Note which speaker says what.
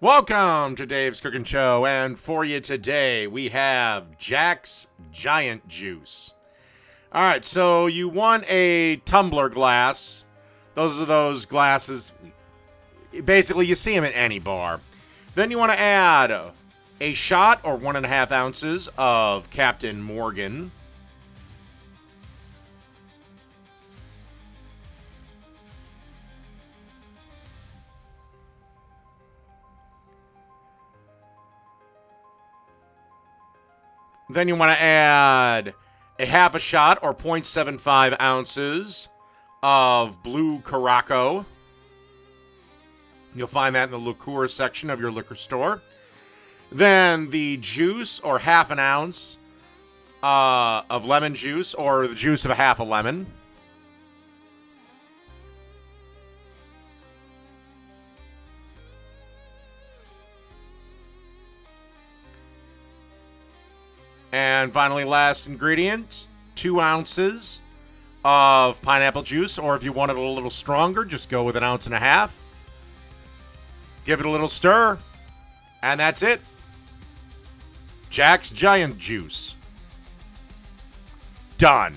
Speaker 1: Welcome to Dave's Cooking Show, and for you today we have Jack's Giant Juice. Alright, so you want a tumbler glass. Those are those glasses, basically you see them at any bar. Then you want to add a shot or 1.5 ounces of Captain Morgan. Then you want to add a half a shot or 0.75 ounces of Blue Curaçao. You'll find that in the liqueur section of your liquor store. Then the juice or half an ounce of lemon juice or the juice of a half a lemon. And finally, last ingredient, 2 ounces of pineapple juice, or if you want it a little stronger, just go with 1.5 ounces. Give it a little stir, and that's it. Jack's Giant Juice. Done.